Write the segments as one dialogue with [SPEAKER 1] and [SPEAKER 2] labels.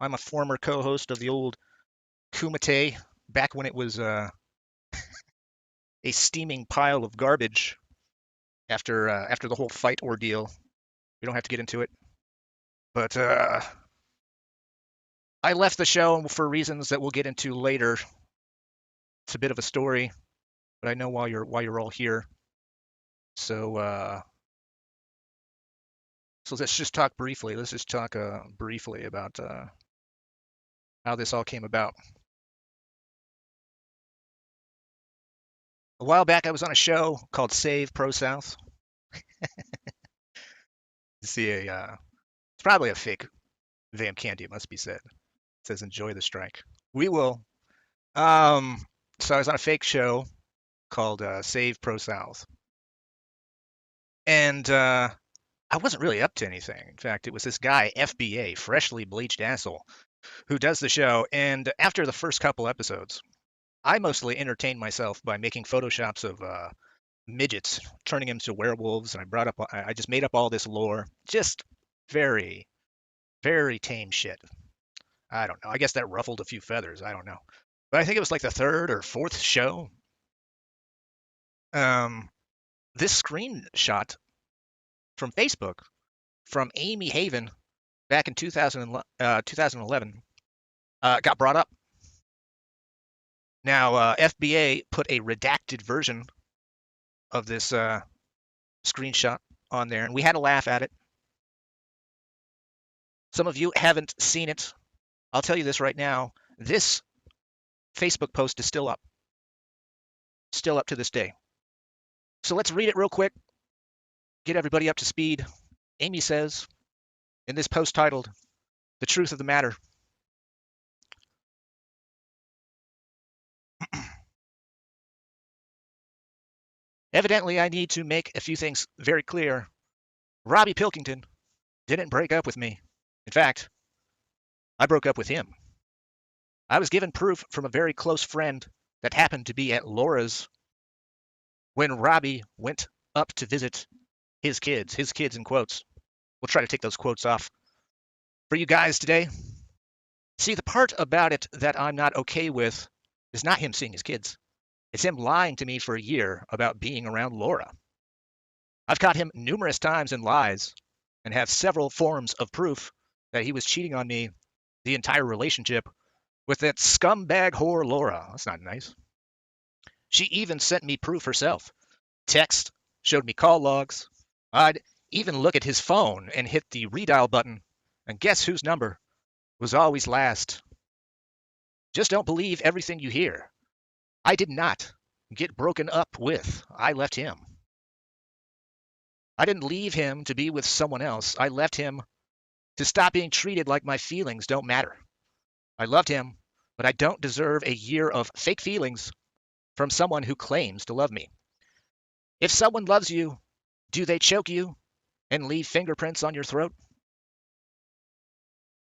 [SPEAKER 1] I'm a former co-host of the old Kumite back when it was a steaming pile of garbage after the whole fight ordeal. We don't have to get into it, but I left the show for reasons that we'll get into later. It's a bit of a story, but I know why you're all here. So so let's just talk briefly. Let's just talk briefly about how this all came about. A while back, I was on a show called Save Pro South. See it's probably a fake Vam Candy, it must be said. It says enjoy the strike. We will. Um, so I was on a fake show called Save Pro South, and I wasn't really up to anything. In fact, it was this guy, FBA, freshly bleached asshole, who does the show. And after the first couple episodes, I mostly entertained myself by making photoshops of midgets, turning them into werewolves, and I just made up all this lore. Just very, very tame shit. I don't know. I guess that ruffled a few feathers. I don't know. But I think it was like the third or fourth show. Um, this screenshot from Facebook from Amy Haven back in 2011 got brought up. Now, FBA put a redacted version of this screenshot on there, and we had a laugh at it. Some of you haven't seen it. I'll tell you this right now. This Facebook post is still up to this day. So let's read it real quick, get everybody up to speed. Amy says in this post titled, The Truth of the Matter. Evidently, I need to make a few things very clear. Robbie Pilkington didn't break up with me. In fact, I broke up with him. I was given proof from a very close friend that happened to be at Laura's when Robbie went up to visit his kids in quotes. We'll try to take those quotes off for you guys today. See, the part about it that I'm not okay with is not him seeing his kids. It's him lying to me for a year about being around Laura. I've caught him numerous times in lies and have several forms of proof that he was cheating on me the entire relationship with that scumbag whore Laura. That's not nice. She even sent me proof herself. Text, showed me call logs. I'd even look at his phone and hit the redial button, and guess whose number was always last. Just don't believe everything you hear. I did not get broken up with. I left him. I didn't leave him to be with someone else. I left him to stop being treated like my feelings don't matter. I loved him, but I don't deserve a year of fake feelings from someone who claims to love me. If someone loves you, do they choke you and leave fingerprints on your throat?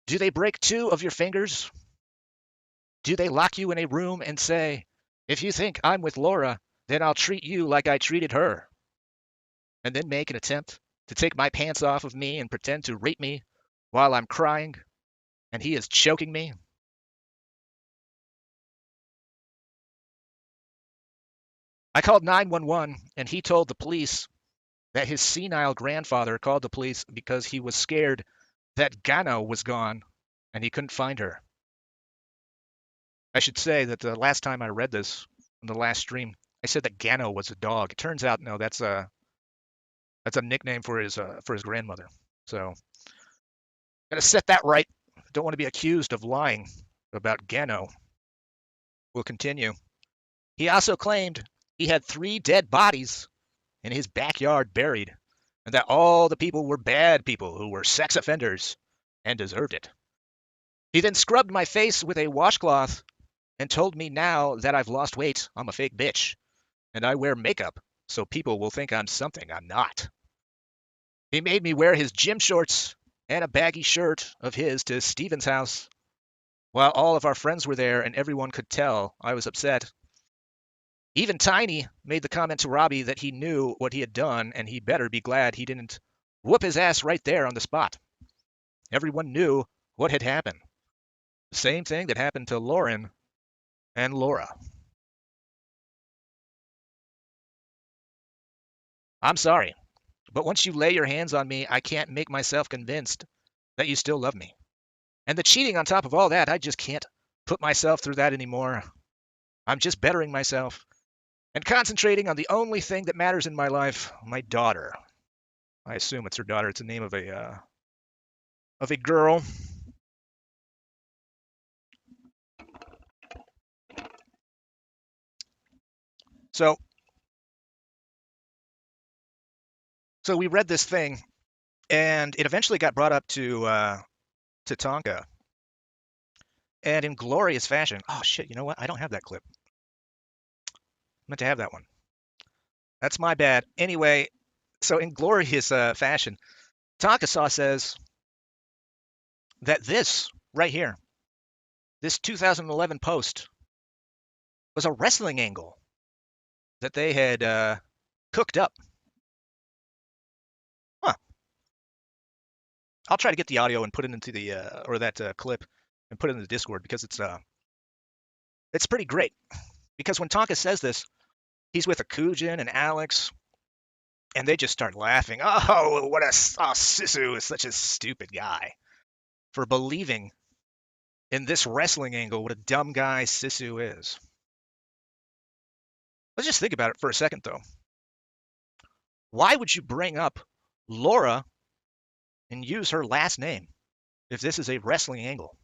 [SPEAKER 1] Do they break two of your fingers? Do they lock you in a room and say, if you think I'm with Laura, then I'll treat you like I treated her? And then make an attempt to take my pants off of me and pretend to rape me while I'm crying and he is choking me? I called 911 and he told the police that his senile grandfather called the police because he was scared that Gano was gone and he couldn't find her. I should say that the last time I read this on the last stream, I said that Gano was a dog. It turns out no, that's a nickname for his grandmother. So gotta set that right. Don't want to be accused of lying about Gano. We'll continue. He also claimed he had 3 dead bodies in his backyard buried, and that all the people were bad people who were sex offenders and deserved it. He then scrubbed my face with a washcloth and told me now that I've lost weight, I'm a fake bitch, and I wear makeup so people will think I'm something I'm not. He made me wear his gym shorts and a baggy shirt of his to Steven's house, while all of our friends were there and everyone could tell I was upset. Even Tiny made the comment to Robbie that he knew what he had done and he better be glad he didn't whoop his ass right there on the spot. Everyone knew what had happened. Same thing that happened to Lauren and Laura. I'm sorry, but once you lay your hands on me, I can't make myself convinced that you still love me. And the cheating on top of all that, I just can't put myself through that anymore. I'm just bettering myself and concentrating on the only thing that matters in my life, my daughter. I assume it's her daughter. It's the name of a girl. So so we read this thing, and it eventually got brought up to Tonka, and in glorious fashion. Oh shit! You know what? I don't have that clip. I meant to have that one. That's my bad. Anyway, so in glorious fashion, Tonka says that this right here, this 2011 post, was a wrestling angle that they had cooked up. Huh. I'll try to get the audio and put it into the or that clip and put it in the Discord because it's pretty great. Because when Tonka says this, he's with Akujin and Alex, and they just start laughing. Oh, what a Sisu is such a stupid guy for believing in this wrestling angle. What a dumb guy Sisu is. Let's just think about it for a second, though. Why would you bring up Laura and use her last name if this is a wrestling angle?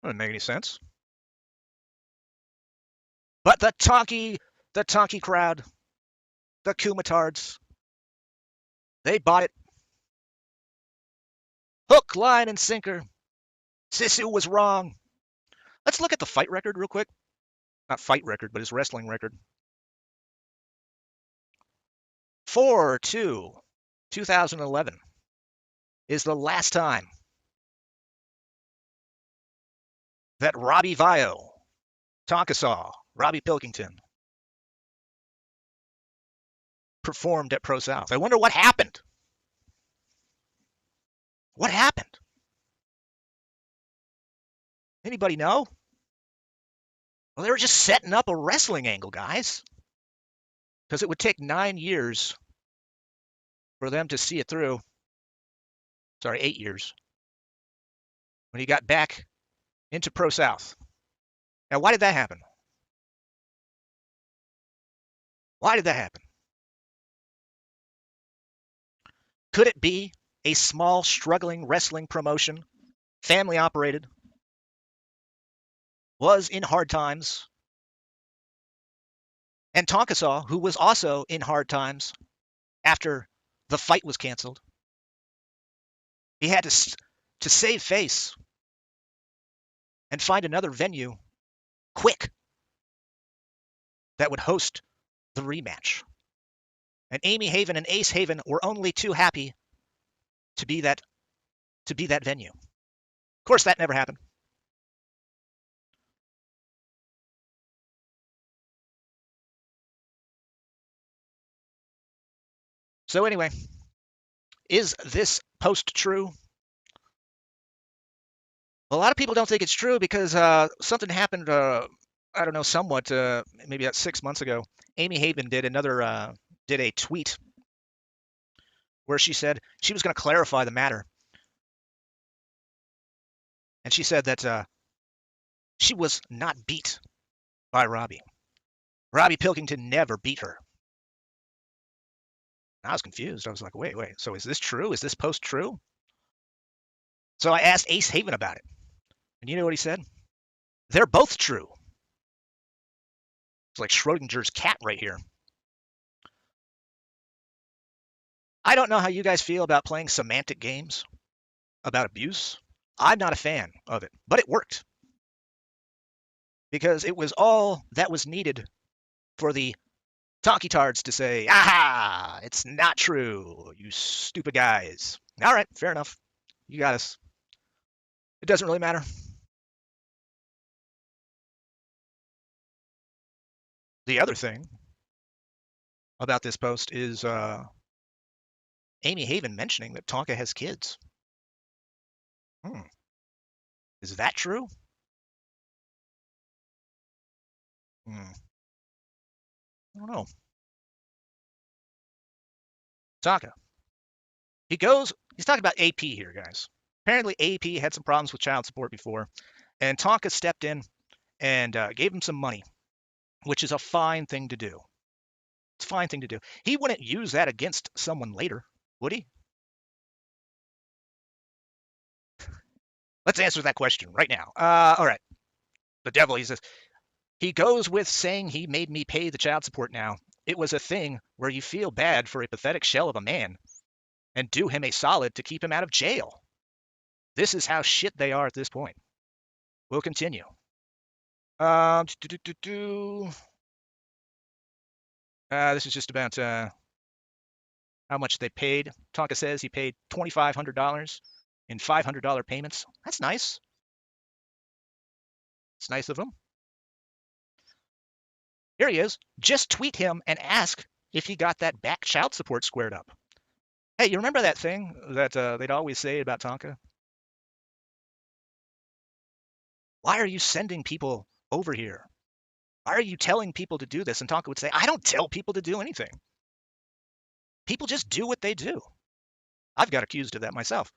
[SPEAKER 1] Doesn't make any sense. But the Tonki crowd, the Kumatards, they bought it. Hook, line, and sinker. Sisu was wrong. Let's look at the fight record real quick. Not fight record, but his wrestling record. 4-2, 2011 is the last time that Robbie Vio, Tonka Robbie Pilkington, performed at Pro South. I wonder what happened. What happened? Anybody know? Well, they were just setting up a wrestling angle, guys. Because it would take 9 years for them to see it through. Sorry, 8 years. When he got back into Pro South. Now, why did that happen? Why did that happen? Could it be a small, struggling wrestling promotion, family operated, was in hard times, and Tonka, who was also in hard times after the fight was canceled, he had to save face and find another venue quick that would host the rematch. And Amy Haven and Ace Haven were only too happy to be that venue. Of course, that never happened. So anyway, is this post true? A lot of people don't think it's true because something happened. I don't know, somewhat maybe about 6 months ago. Amy Haven did a tweet where she said she was going to clarify the matter, and she said that she was not beat by Robbie. Robbie Pilkington never beat her. I was confused. I was like, wait. So is this true? Is this post true? So I asked Ace Haven about it. And you know what he said? They're both true. It's like Schrodinger's cat right here. I don't know how you guys feel about playing semantic games about abuse. I'm not a fan of it, but it worked. Because it was all that was needed for the Tonky-tards to say, aha, it's not true, you stupid guys. All right, fair enough. You got us. It doesn't really matter. The other thing about this post is Amy Haven mentioning that Tonka has kids. Is that true? I don't know. Tonka. He's talking about AP here, guys. Apparently, AP had some problems with child support before, and Tonka stepped in and gave him some money, which is a fine thing to do. It's a fine thing to do. He wouldn't use that against someone later, would he? Let's answer that question right now. All right. The devil, he says, he goes with saying he made me pay the child support now. It was a thing where you feel bad for a pathetic shell of a man and do him a solid to keep him out of jail. This is how shit they are at this point. We'll continue. This is just about how much they paid. Tonka says he paid $2,500 in $500 payments. That's nice. It's nice of him. Here he is. Just tweet him and ask if he got that back child support squared up. Hey, you remember that thing that they'd always say about Tonka? Why are you sending people over here? Why are you telling people to do this? And Tonka would say, I don't tell people to do anything. People just do what they do. I've got accused of that myself,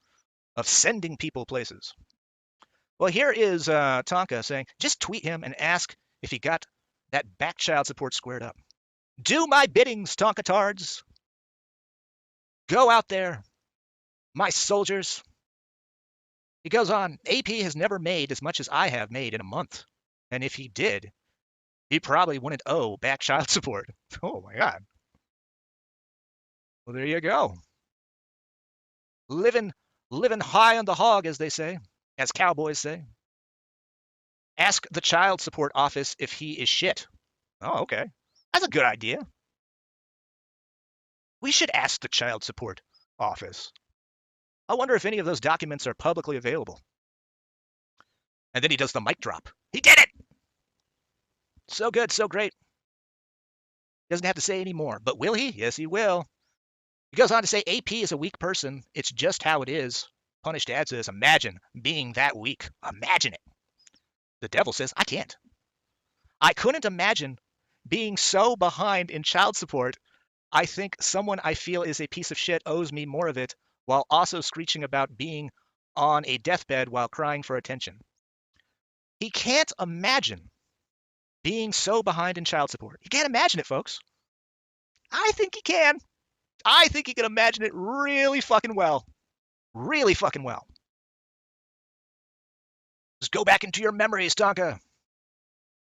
[SPEAKER 1] of sending people places. Well, here is Tonka saying, just tweet him and ask if he got that back child support squared up. Do my biddings, Tonka tards. Go out there, my soldiers. He goes on, AP has never made as much as I have made in a month. And if he did, he probably wouldn't owe back child support. Oh my God. Well, there you go. Living high on the hog, as they say, as cowboys say. Ask the child support office if he is shit. Oh, okay. That's a good idea. We should ask the child support office. I wonder if any of those documents are publicly available. And then he does the mic drop. He did it! So good, so great. Doesn't have to say any more. But will he? Yes, he will. He goes on to say AP is a weak person. It's just how it is. Punished Dad says, imagine being that weak. Imagine it. The devil says, I can't. I couldn't imagine being so behind in child support. I think someone I feel is a piece of shit owes me more of it, while also screeching about being on a deathbed while crying for attention. He can't imagine being so behind in child support. He can't imagine it, folks. I think he can. I think he can imagine it really fucking well. Really fucking well. Just go back into your memories, Tonka.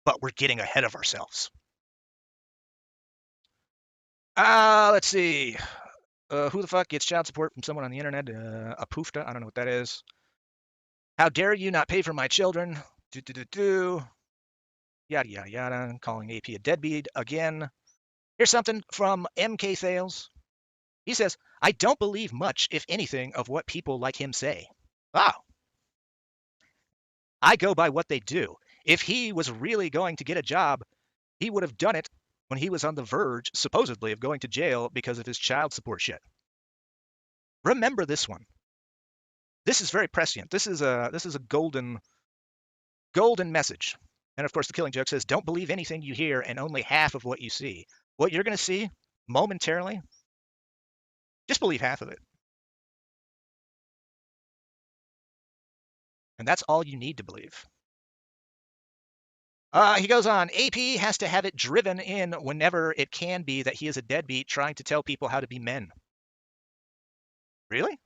[SPEAKER 1] But we're getting ahead of ourselves. Let's see. Who the fuck gets child support from someone on the internet? A poofta? I don't know what that is. How dare you not pay for my children? Yada, yada, yada. Calling AP a deadbeat again. Here's something from MK Thales. He says, I don't believe much, if anything, of what people like him say. Wow. I go by what they do. If he was really going to get a job, he would have done it when he was on the verge, supposedly, of going to jail because of his child support shit. Remember this one. This is very prescient. This is a golden message. And of course, the Killing Joke says, don't believe anything you hear and only half of what you see. What you're going to see momentarily, just believe half of it. And that's all you need to believe. He goes on, AP has to have it driven in whenever it can be that he is a deadbeat trying to tell people how to be men. Really?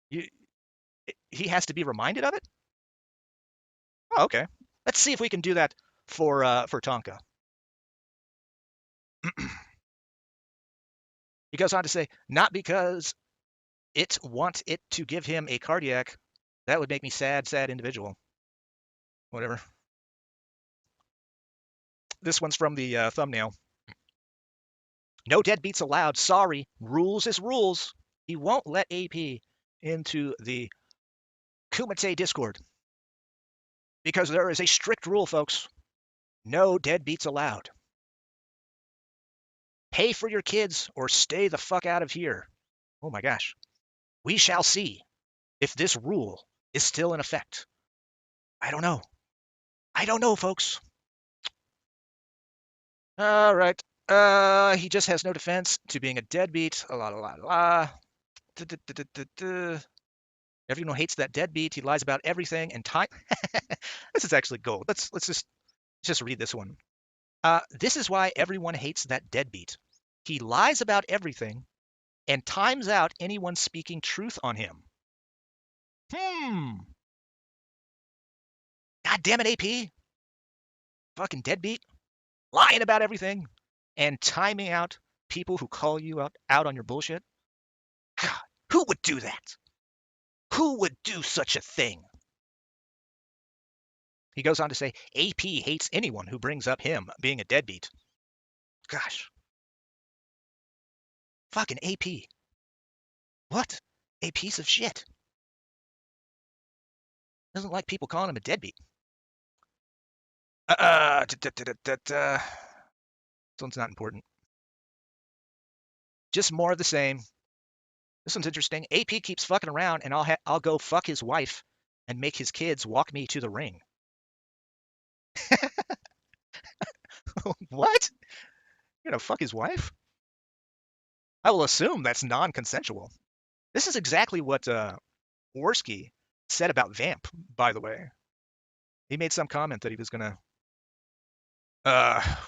[SPEAKER 1] He has to be reminded of it? Oh, okay. Let's see if we can do that for Tonka. He goes on to say, not because it want it to give him a cardiac. That would make me sad individual. Whatever. This one's from the thumbnail. No deadbeats allowed. Sorry. Rules is rules. He won't let AP into the Kumite Discord because there is a strict rule, folks. No deadbeats allowed. Pay for your kids or stay the fuck out of here. Oh my gosh. We shall see if this rule is still in effect. I don't know. I don't know, folks. All right. He just has no defense to being a deadbeat. La la la la. Everyone hates that deadbeat. He lies about everything and time. This is actually gold. Let's just read this one. This is why everyone hates that deadbeat. He lies about everything and times out anyone speaking truth on him. God damn it, AP. Fucking deadbeat. Lying about everything and timing out people who call you out on your bullshit. God, who would do that? Who would do such a thing? He goes on to say, AP hates anyone who brings up him being a deadbeat. Gosh. Fucking AP. What a piece of shit. Doesn't like people calling him a deadbeat. This one's not important. Just more of the same. This one's interesting. AP keeps fucking around, and I'll go fuck his wife and make his kids walk me to the ring. What? You're gonna fuck his wife? I will assume that's non-consensual. This is exactly what Worski said about Vamp, by the way. He made some comment that he was gonna.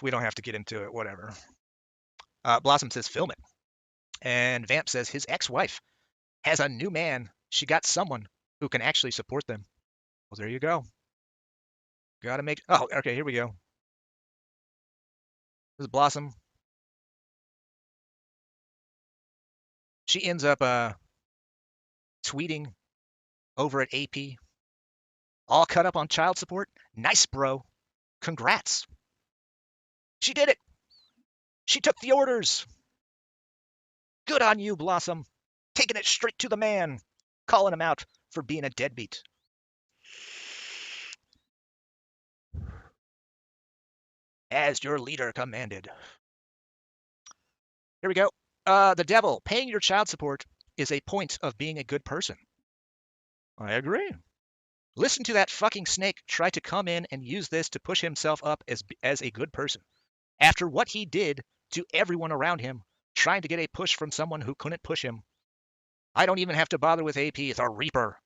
[SPEAKER 1] We don't have to get into it. Whatever. Blossom says film it, and Vamp says his ex-wife has a new man. She got someone who can actually support them. Well, there you go. Gotta make. Oh, okay. Here we go. This is Blossom. She ends up tweeting over at AP, all cut up on child support. Nice, bro. Congrats. She did it. She took the orders. Good on you, Blossom. Taking it straight to the man. Calling him out for being a deadbeat. As your leader commanded. Here we go. The devil, paying your child support is a point of being a good person. I agree. Listen to that fucking snake try to come in and use this to push himself up as a good person. After what he did to everyone around him, trying to get a push from someone who couldn't push him. I don't even have to bother with AP. The Reaper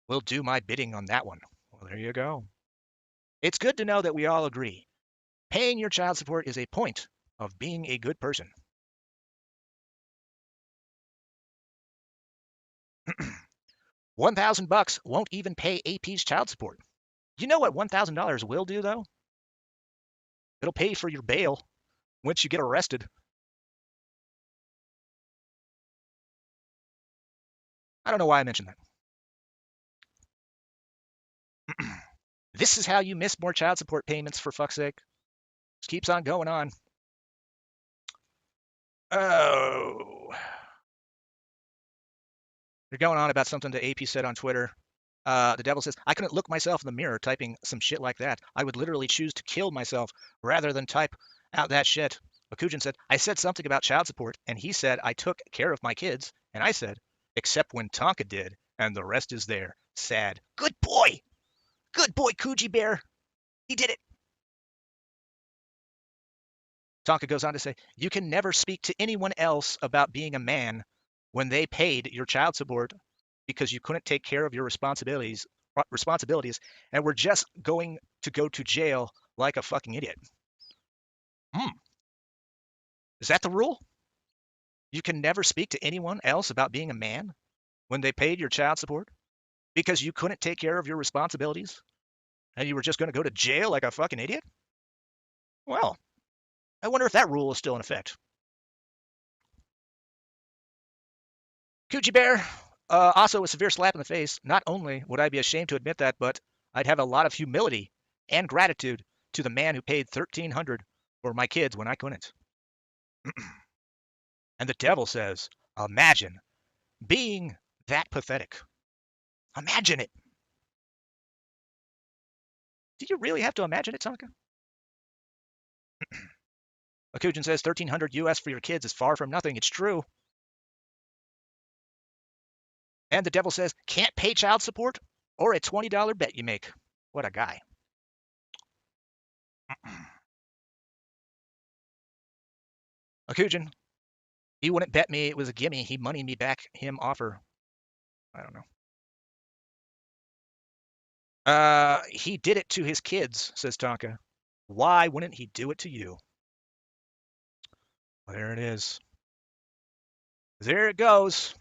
[SPEAKER 1] will do my bidding on that one. Well, there you go. It's good to know that we all agree. Paying your child support is a point of being a good person. $1,000 won't even pay AP's child support. You know what $1,000 will do, though? It'll pay for your bail once you get arrested. I don't know why I mentioned that. This is how you miss more child support payments, for fuck's sake. Just keeps on going on. Oh. They're going on about something that AP said on Twitter. The devil says, I couldn't look myself in the mirror typing some shit like that. I would literally choose to kill myself rather than type out that shit. Akujin said, I said something about child support, and he said I took care of my kids, and I said, except when Tonka did, and the rest is there. Sad. Good boy! Good boy, Coogee Bear! He did it! Tonka goes on to say, you can never speak to anyone else about being a man when they paid your child support because you couldn't take care of your responsibilities, and were just going to go to jail like a fucking idiot. Is that the rule? You can never speak to anyone else about being a man when they paid your child support because you couldn't take care of your responsibilities and you were just going to go to jail like a fucking idiot? Well, I wonder if that rule is still in effect. Coochie Bear, also a severe slap in the face. Not only would I be ashamed to admit that, but I'd have a lot of humility and gratitude to the man who paid $1,300 for my kids when I couldn't. And the devil says, imagine being that pathetic. Imagine it. Do you really have to imagine it, Tonka? Akujin says $1,300 US for your kids is far from nothing. It's true. And the devil says, can't pay child support? or a $20 bet you make. What a guy. Akujin, he wouldn't bet me it was a gimme. He moneyed me back him offer. I don't know. He did it to his kids, says Tonka. Why wouldn't he do it to you? Well, there it is. There it goes.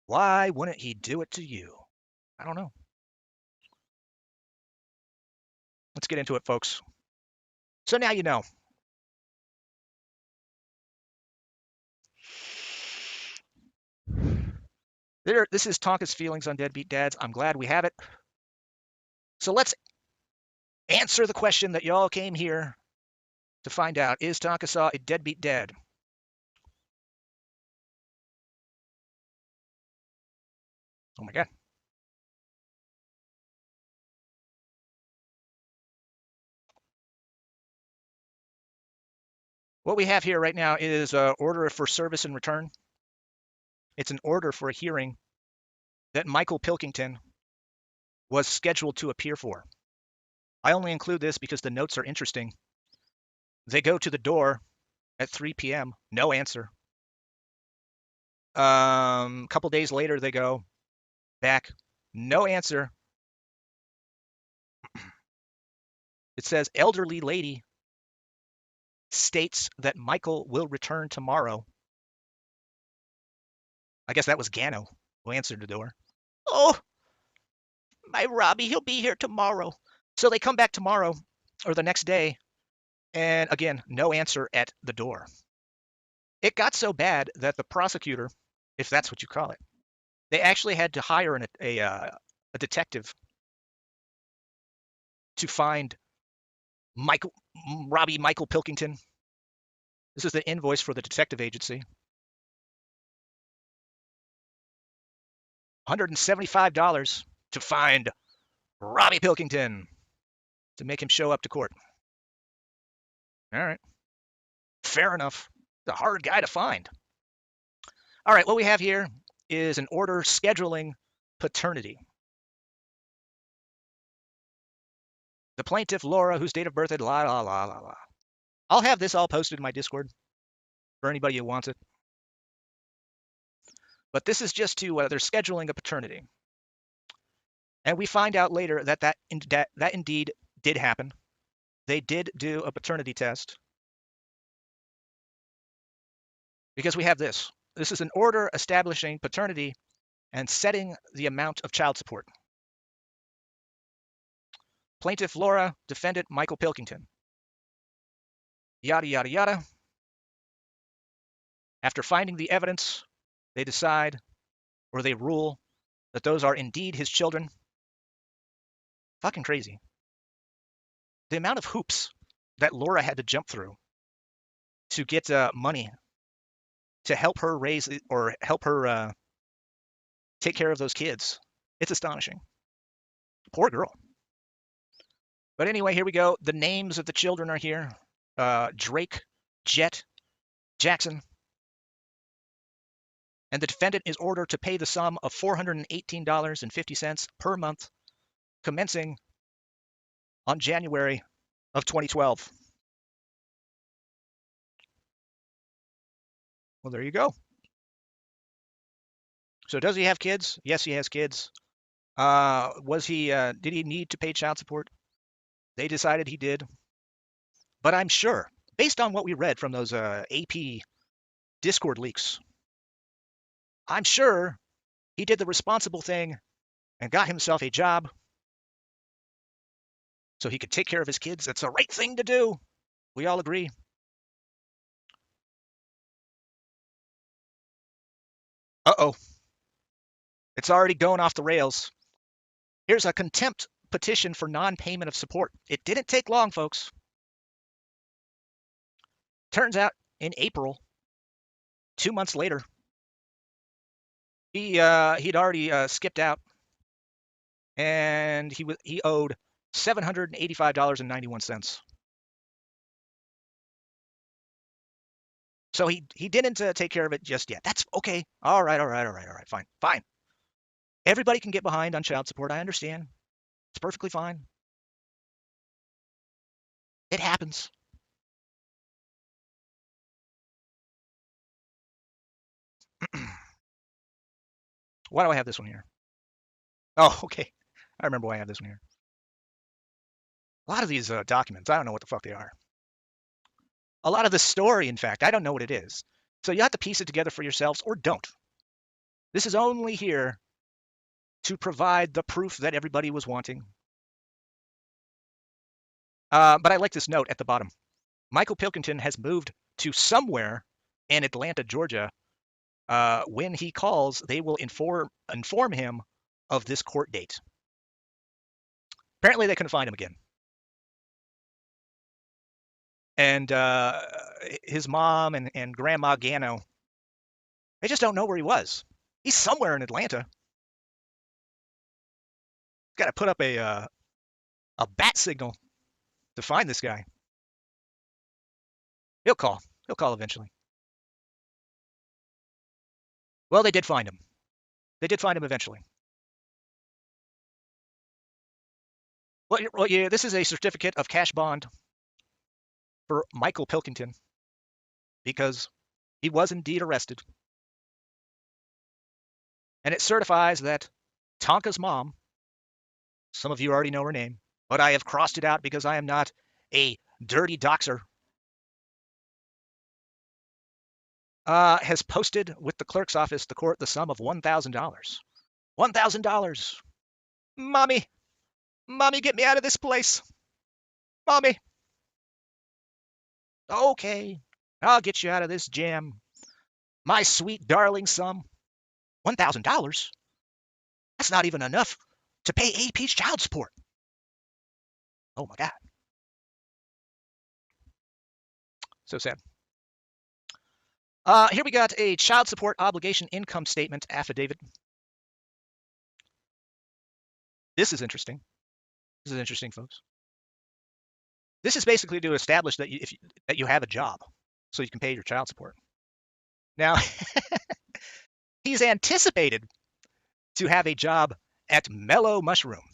[SPEAKER 1] Why wouldn't he do it to you? I don't know. Let's get into it, folks. So now you know. This is Tonka's feelings on Deadbeat Dads. I'm glad we have it. So let's answer the question that y'all came here to find out. Is Tonka Saw a deadbeat dad? Oh my God. What we have here right now is an order for service and return. It's an order for a hearing that Michael Pilkington was scheduled to appear for. I only include this because the notes are interesting. They go to the door at 3 p.m. No answer. A couple days later, they go back. No answer. It says elderly lady states that Michael will return tomorrow. I guess that was Gano who answered the door. Oh, my Robbie, he'll be here tomorrow. So they come back tomorrow or the next day, and again, no answer at the door. It got so bad that the prosecutor, if that's what you call it, they actually had to hire a detective to find Michael Pilkington. This is the invoice for the detective agency. $175 to find Robbie Pilkington to make him show up to court. All right. Fair enough. He's a hard guy to find. All right, what we have here is an order scheduling paternity. The plaintiff, Laura, whose date of birth is la la la la la. I'll have this all posted in my Discord for anybody who wants it. But this is just to they're scheduling a paternity. And we find out later that indeed did happen. They did do a paternity test. Because we have this. This is an order establishing paternity and setting the amount of child support. Plaintiff Laura, defendant Michael Pilkington. Yada, yada, yada. After finding the evidence, they decide or they rule that those are indeed his children. Fucking crazy. The amount of hoops that Laura had to jump through to get money to help her raise or help her take care of those kids. It's astonishing. Poor girl. But anyway, here we go. The names of the children are here. Drake, Jet, Jackson. And the defendant is ordered to pay the sum of $418.50 per month, commencing on January of 2012. Well, there you go. So does he have kids? Yes, he has kids. Did he need to pay child support? They decided he did. But I'm sure, based on what we read from those AP Discord leaks, I'm sure he did the responsible thing and got himself a job so he could take care of his kids. That's the right thing to do. We all agree. Uh-oh. It's already going off the rails. Here's a contempt petition for non-payment of support. It didn't take long, folks. Turns out in April, 2 months later, he'd already skipped out, and he owed $785.91. So he didn't take care of it just yet. That's okay. All right, fine. Everybody can get behind on child support. I understand. It's perfectly fine. It happens. Why do I have this one here? Oh, okay. I remember why I have this one here. A lot of these documents, I don't know what the fuck they are. A lot of the story, in fact, I don't know what it is. So you have to piece it together for yourselves or don't. This is only here to provide the proof that everybody was wanting. But I like this note at the bottom. Michael Pilkington has moved to somewhere in Atlanta, Georgia. When he calls, they will inform him of this court date. Apparently, they couldn't find him again. And his mom and Grandma Gano, they just don't know where he was. He's somewhere in Atlanta. Got to put up a bat signal to find this guy. He'll call. He'll call eventually. Well, they did find him. They did find him eventually. Well, yeah, this is a certificate of cash bond for Michael Pilkington because he was indeed arrested. And it certifies that Tonka's mom, some of you already know her name, but I have crossed it out because I am not a dirty doxer, has posted with the clerk's office, the court, the sum of $1,000. $1,000. Mommy, get me out of this place. Mommy. Okay, I'll get you out of this jam. My sweet darling sum. $1,000? That's not even enough to pay AP's child support. Oh my God. So sad. Here we got a child support obligation income statement affidavit. This is interesting. This is interesting, folks. This is basically to establish that you have a job so you can pay your child support. Now, he's anticipated to have a job at Mellow Mushroom.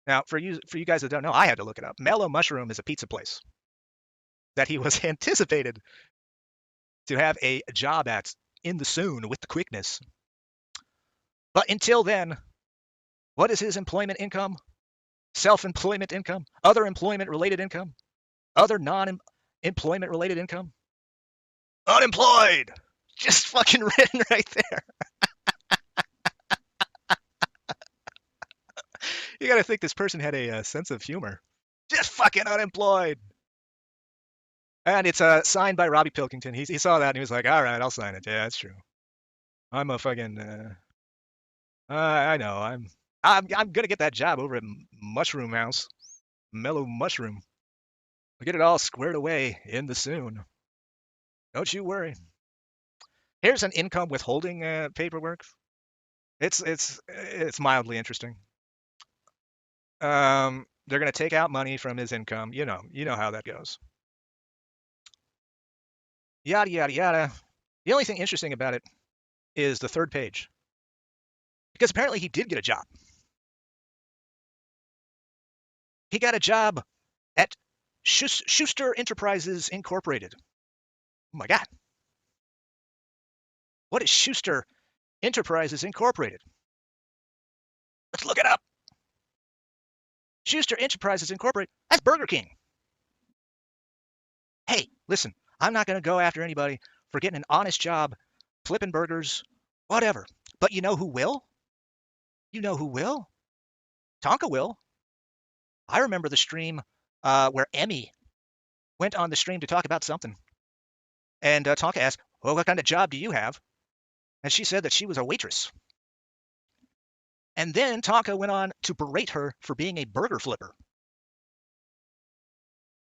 [SPEAKER 1] Now, for you guys that don't know, I had to look it up. Mellow Mushroom is a pizza place that he was anticipated to have a job at in the soon with the quickness. But until then, what is his employment income? Self-employment income? Other employment-related income? Other non-employment-related income? Unemployed! Just fucking written right there. You gotta think this person had a sense of humor. Just fucking unemployed. And it's signed by Robbie Pilkington. He saw that and he was like, all right, I'll sign it. Yeah, that's true. I'm a fucking, I know. I'm gonna get that job over at Mushroom House. Mellow Mushroom. We'll get it all squared away in the soon. Don't you worry. Here's an income withholding paperwork. It's mildly interesting. They're gonna take out money from his income. You know how that goes. Yada yada yada. The only thing interesting about it is the third page, because apparently he did get a job. He got a job at Schuster Enterprises Incorporated. Oh my God. What is Schuster Enterprises Incorporated? Let's look it up. Schuster Enterprises Incorporated. That's Burger King. Hey, listen, I'm not going to go after anybody for getting an honest job, flipping burgers, whatever. But you know who will? You know who will? Tonka will. I remember the stream where Emmy went on the stream to talk about something. And Tonka asked, well, what kind of job do you have? And she said that she was a waitress. And then Tonka went on to berate her for being a burger flipper.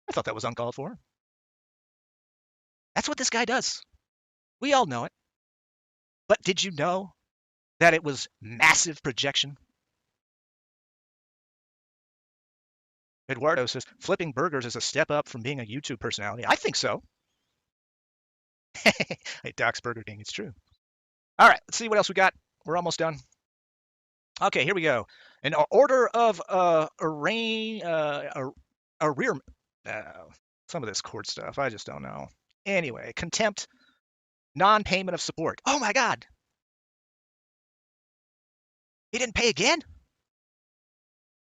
[SPEAKER 1] I thought that was uncalled for. That's what this guy does. We all know it. But did you know that it was massive projection? Eduardo says, flipping burgers is a step up from being a YouTube personality. I think so. Hey, Doc's Burger King, it's true. All right, let's see what else we got. We're almost done. Okay, here we go. An order of arraign a rear. Uh, some of this court stuff, I just don't know. Anyway, contempt, non-payment of support. Oh my God, he didn't pay again.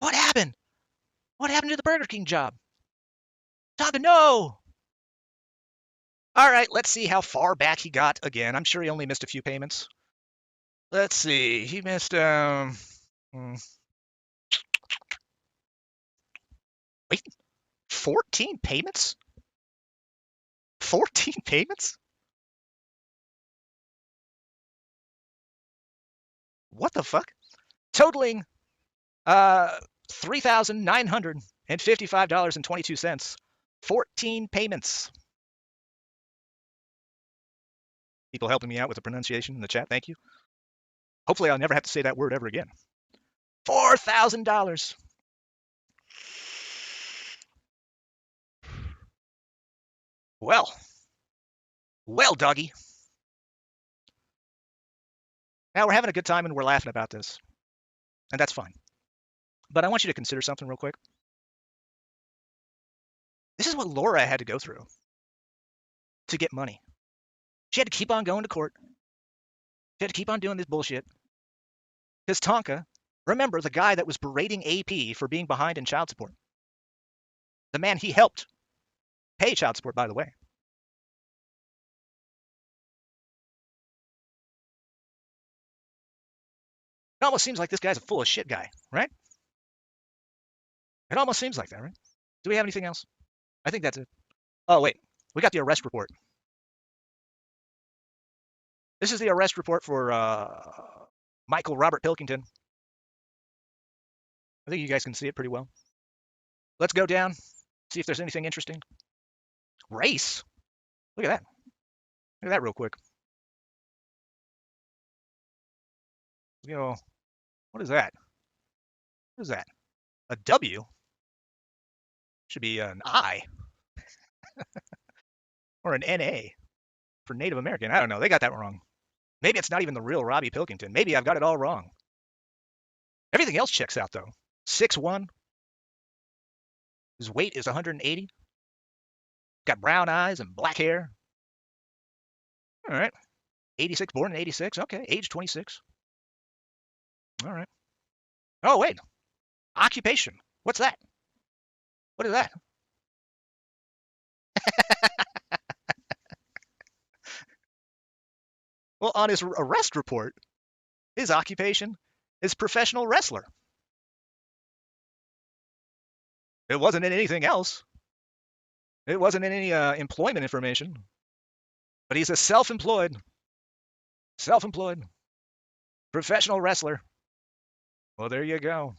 [SPEAKER 1] What happened? What happened to the Burger King job? Tonka, no. All right, let's see how far back he got again. I'm sure he only missed a few payments. Let's see. He missed wait, 14 payments? 14 payments? What the fuck? Totaling $3,955.22. 14 payments. People helping me out with the pronunciation in the chat. Thank you. Hopefully I'll never have to say that word ever again. $4,000. Well, doggy. Now we're having a good time and we're laughing about this. And that's fine. But I want you to consider something real quick. This is what Laura had to go through to get money. She had to keep on going to court. She had to keep on doing this bullshit. Because Tonka, remember the guy that was berating AP for being behind in child support? The man he helped pay child support, by the way. It almost seems like this guy's a full of shit guy, right? It almost seems like that, right? Do we have anything else? I think that's it. Oh, wait. We got the arrest report. This is the arrest report for Michael Robert Pilkington. I think you guys can see it pretty well. Let's go down, see if there's anything interesting. Race? Look at that. Look at that real quick. You know, what is that? What is that? A W? Should be an I. Or an NA for Native American. I don't know. They got that wrong. Maybe it's not even the real Robbie Pilkington. Maybe I've got it all wrong. Everything else checks out, though. 6'1". His weight is 180. Got brown eyes and black hair. All right. 86, born in 86. Okay, age 26. All right. Oh, wait. Occupation. What's that? What is that? Well, on his arrest report, his occupation is professional wrestler. It wasn't in anything else. It wasn't in any employment information. But he's a self-employed professional wrestler. Well, there you go.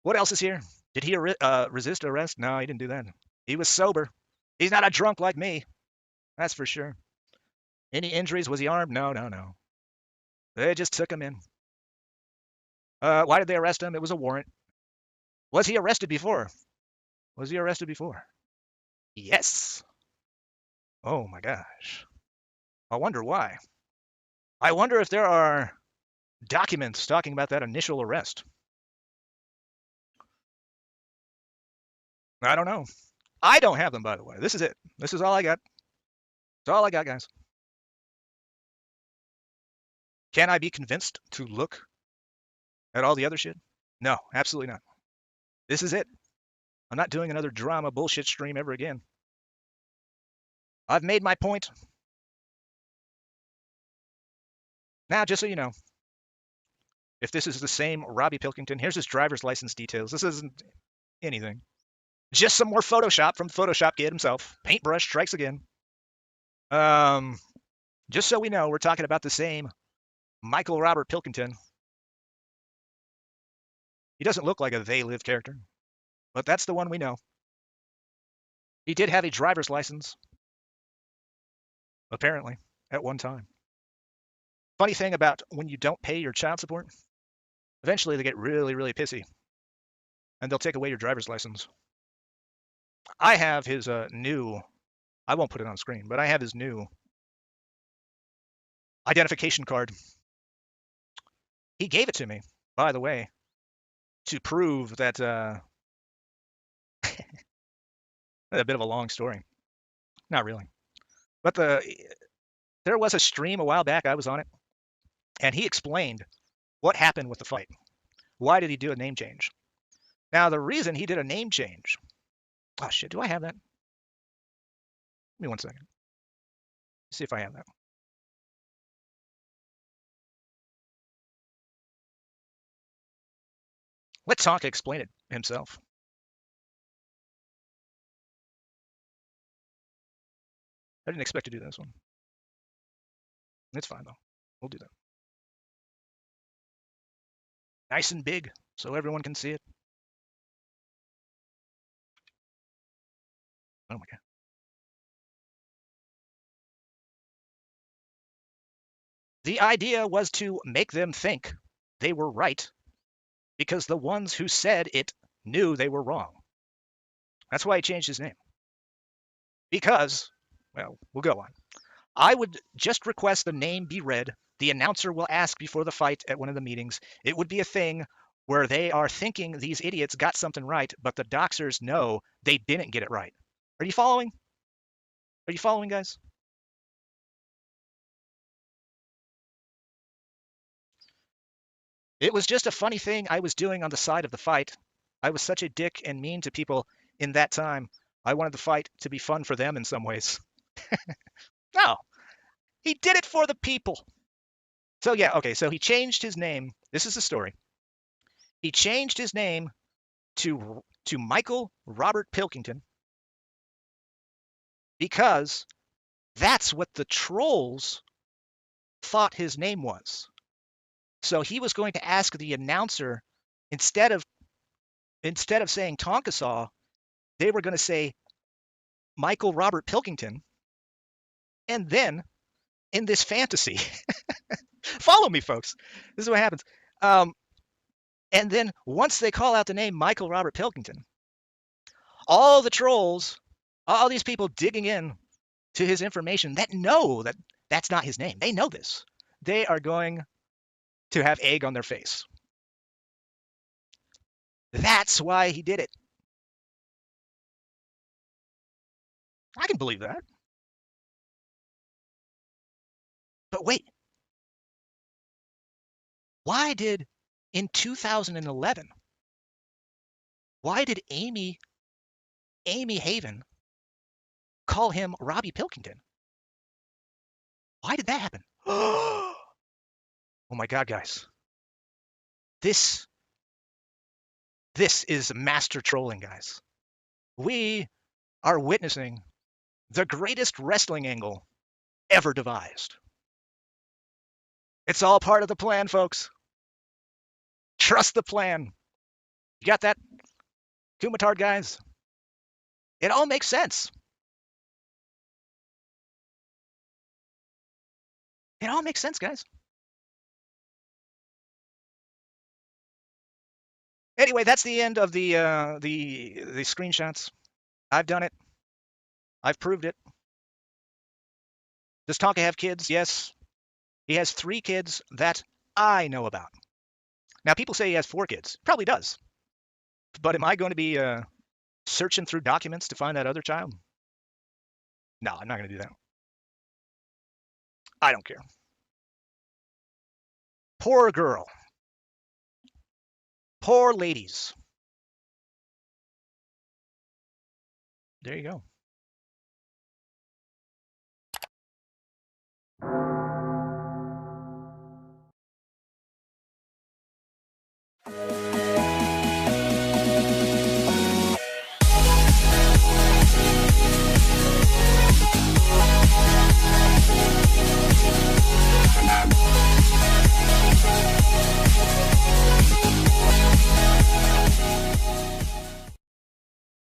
[SPEAKER 1] What else is here? Did he resist arrest? No, he didn't do that. He was sober. He's not a drunk like me. That's for sure. Any injuries? Was he armed? No. They just took him in. Why did they arrest him? It was a warrant. Was he arrested before? Yes. Oh my gosh. I wonder why. I wonder if there are documents talking about that initial arrest. I don't know. I don't have them, by the way. This is it. This is all I got. That's all I got, guys. Can I be convinced to look at all the other shit? No, absolutely not. This is it. I'm not doing another drama bullshit stream ever again. I've made my point. Now, just so you know, if this is the same Robbie Pilkington, here's his driver's license details. This isn't anything. Just some more Photoshop from the Photoshop kid himself. Paintbrush strikes again. Just so we know, we're talking about the same Michael Robert Pilkington. He doesn't look like a They Live character, but that's the one we know. He did have a driver's license, apparently, at one time. Funny thing about when you don't pay your child support, eventually they get really, really pissy, and they'll take away your driver's license. I have his new, I won't put it on screen, but I have his new identification card. He gave it to me, by the way, to prove that a bit of a long story. Not really. But there was a stream a while back. I was on it, and he explained what happened with the fight. Why did he do a name change? Now, the reason he did a name change. Oh shit! Do I have that? Give me 1 second. See if I have that. Let Tonka explain it himself. I didn't expect to do this one. It's fine though. We'll do that. Nice and big, so everyone can see it. Oh my god. The idea was to make them think they were right because the ones who said it knew they were wrong. That's why he changed his name. Because, well, we'll go on. I would just request the name be read. The announcer will ask before the fight at one of the meetings. It would be a thing where they are thinking these idiots got something right, but the doxers know they didn't get it right. Are you following? Are you following, guys? It was just a funny thing I was doing on the side of the fight. I was such a dick and mean to people in that time. I wanted the fight to be fun for them in some ways. No, he did it for the people. So yeah, okay, so he changed his name. This is the story. He changed his name to Michael Robert Pilkington because that's what the trolls thought his name was. So he was going to ask the announcer instead of saying Tonka saw, they were going to say Michael Robert Pilkington, and then in this fantasy, follow me, folks. This is what happens. And then once they call out the name Michael Robert Pilkington, all the trolls, all these people digging in to his information that know that that's not his name. They know this. They are going to have egg on their face. That's why he did it. I can believe that. But wait, why did in 2011, why did Amy Haven call him Robbie Pilkington? Why did that happen? Oh my God, guys. This is master trolling, guys. We are witnessing the greatest wrestling angle ever devised. It's all part of the plan, folks. Trust the plan. You got that, Kumatard guys? It all makes sense. It all makes sense, guys. Anyway, that's the end of the screenshots. I've done it. I've proved it. Does Tonka have kids? Yes. He has 3 kids that I know about. Now, people say he has 4 kids. Probably does. But am I going to be searching through documents to find that other child? No, I'm not going to do that. I don't care. Poor girl. Poor ladies. There you go.